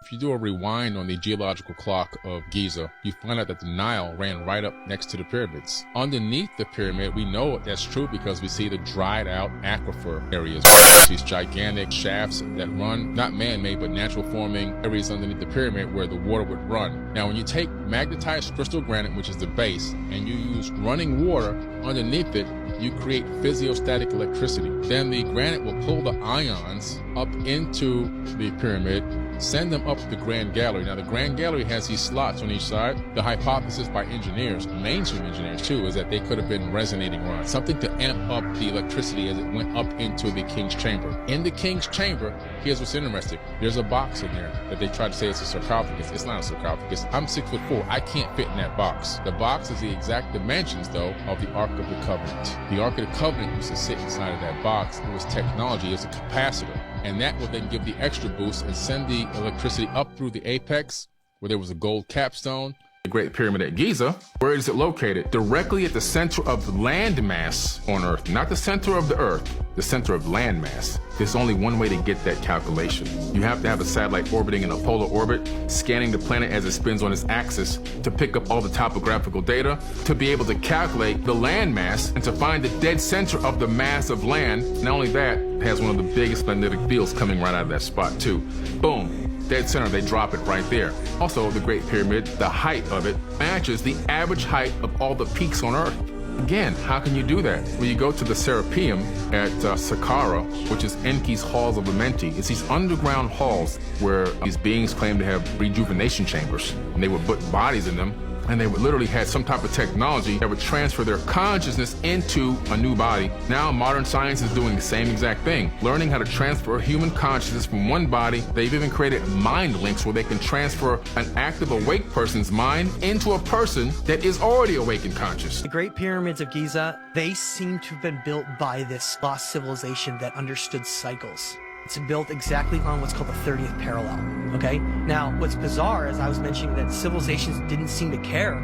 If you do a rewind on the geological clock of Giza, you find out that the Nile ran right up next to the pyramids. Underneath the pyramid, we know that's true because we see the dried out aquifer areas. These gigantic shafts that run, not man-made, but natural forming areas underneath the pyramid where the water would run. Now, when you take magnetized crystal granite, which is the base, and you use running water underneath it, you create physiostatic electricity. Then the granite will pull the ions up into the pyramid, send them up the Grand Gallery. Now, the Grand Gallery has these slots on each side. The hypothesis by engineers, mainstream engineers too, is that they could have been resonating rods, something to amp up the electricity as it went up into the King's Chamber. In the King's Chamber, here's what's interesting. There's a box in there that they try to say it's a sarcophagus. It's not a sarcophagus. I'm 6'4". I can't fit in that box. The box is the exact dimensions, though, of the Ark of the Covenant. The Ark of the Covenant used to sit inside of that box. It was technology. It was a capacitor. And that will then give the extra boost and send the electricity up through the apex where there was a gold capstone. The Great Pyramid at Giza, where is it located? Directly at the center of landmass on Earth, not the center of the Earth, the center of landmass. There's only one way to get that calculation. You have to have a satellite orbiting in a polar orbit, scanning the planet as it spins on its axis to pick up all the topographical data, to be able to calculate the landmass and to find the dead center of the mass of land. Not only that, it has one of the biggest magnetic fields coming right out of that spot too. Boom. Dead center, they drop it right there. Also, the Great Pyramid, the height of it matches the average height of all the peaks on Earth. Again, how can you do that? When you go to the Serapeum at Saqqara, which is Enki's Halls of Amenti, it's these underground halls where these beings claim to have rejuvenation chambers, and they would put bodies in them, and they would literally had some type of technology that would transfer their consciousness into a new body. Now modern science is doing the same exact thing, learning how to transfer human consciousness from one body. They've even created mind links where they can transfer an active awake person's mind into a person that is already awake and conscious. The Great Pyramids of Giza, they seem to have been built by this lost civilization that understood cycles. It's built exactly on what's called the 30th parallel, okay? Now, what's bizarre, as I was mentioning, that civilizations didn't seem to care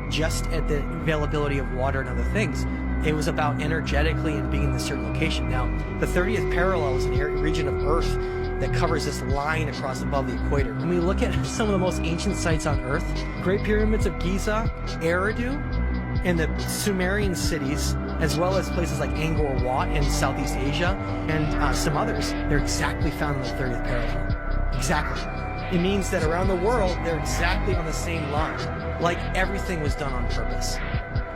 just at the availability of water and other things. It was about energetically and being in a certain location. Now, the 30th parallel is an region of Earth that covers this line across above the equator. When we look at some of the most ancient sites on Earth, Great Pyramids of Giza, Eridu, and the Sumerian cities, as well as places like Angkor Wat in Southeast Asia, and some others, they're exactly found in the 30th parallel. Exactly. It means that around the world, they're exactly on the same line. Like everything was done on purpose.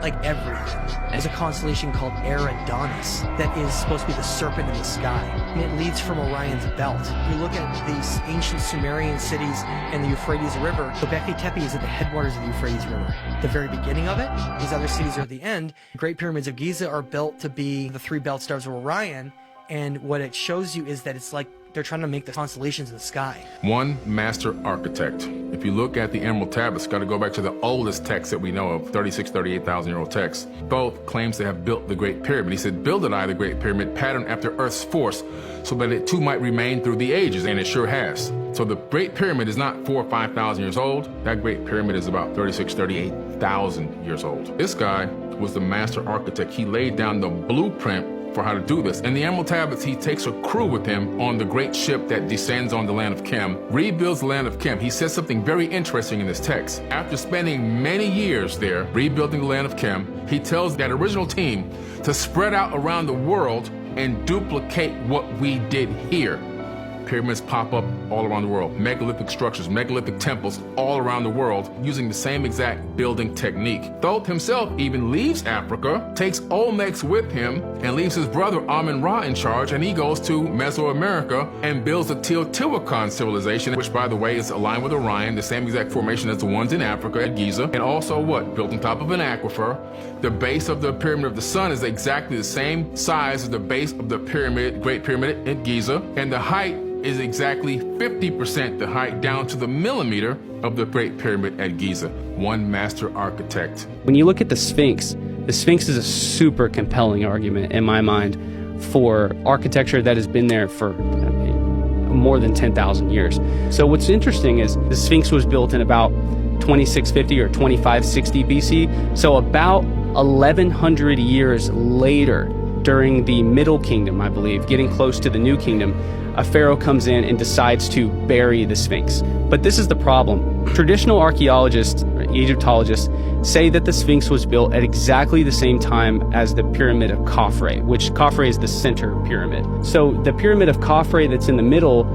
Like everything. There's a constellation called Eridanus that is supposed to be the serpent in the sky. And it leads from Orion's belt. If you look at these ancient Sumerian cities and the Euphrates River, Göbekli Tepe is at the headwaters of the Euphrates River. The very beginning of it, these other cities are at the end. The Great Pyramids of Giza are built to be the three belt stars of Orion. And what it shows you is that it's like they're trying to make the constellations in the sky. One master architect. If you look at the Emerald Tablets, got to go back to the oldest text that we know of, 38,000-year-old text. Thoth claims to have built the Great Pyramid. He said, builded I the Great Pyramid, patterned after Earth's force, so that it too might remain through the ages, and it sure has. So the Great Pyramid is not 4,000 or 5,000 years old. That Great Pyramid is about 38,000 years old. This guy was the master architect. He laid down the blueprint for how to do this. In the Emerald Tablets, he takes a crew with him on the great ship that descends on the land of Chem, rebuilds the land of Chem. He says something very interesting in this text. After spending many years there rebuilding the land of Chem, he tells that original team to spread out around the world and duplicate what we did here. Pyramids pop up all around the world. Megalithic structures, megalithic temples all around the world using the same exact building technique. Thoth himself even leaves Africa, takes Olmecs with him, and leaves his brother Amun-Ra in charge, and he goes to Mesoamerica and builds the Teotihuacan civilization, which, by the way, is aligned with Orion, the same exact formation as the ones in Africa at Giza, and also what? Built on top of an aquifer. The base of the Pyramid of the Sun is exactly the same size as the base of the pyramid, Great Pyramid at Giza, and the height is exactly 50% the height down to the millimeter of the Great Pyramid at Giza. One master architect. When you look at the Sphinx is a super compelling argument in my mind for architecture that has been there for more than 10,000 years. So what's interesting is the Sphinx was built in about 2650 or 2560 BC. So about 1100 years later, during the Middle Kingdom, I believe, getting close to the New Kingdom, a pharaoh comes in and decides to bury the Sphinx. But this is the problem. Traditional archaeologists, or Egyptologists, say that the Sphinx was built at exactly the same time as the Pyramid of Khafre, which Khafre is the center pyramid. So the Pyramid of Khafre that's in the middle,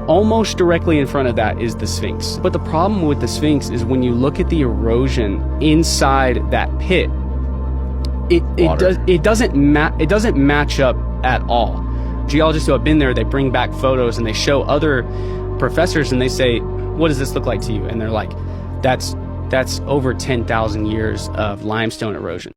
almost directly in front of that is the Sphinx. But the problem with the Sphinx is when you look at the erosion inside that pit, it doesn't match up at all. Geologists who have been there, they bring back photos and they show other professors and they say, what does this look like to you? And they're like, that's over 10,000 years of limestone erosion.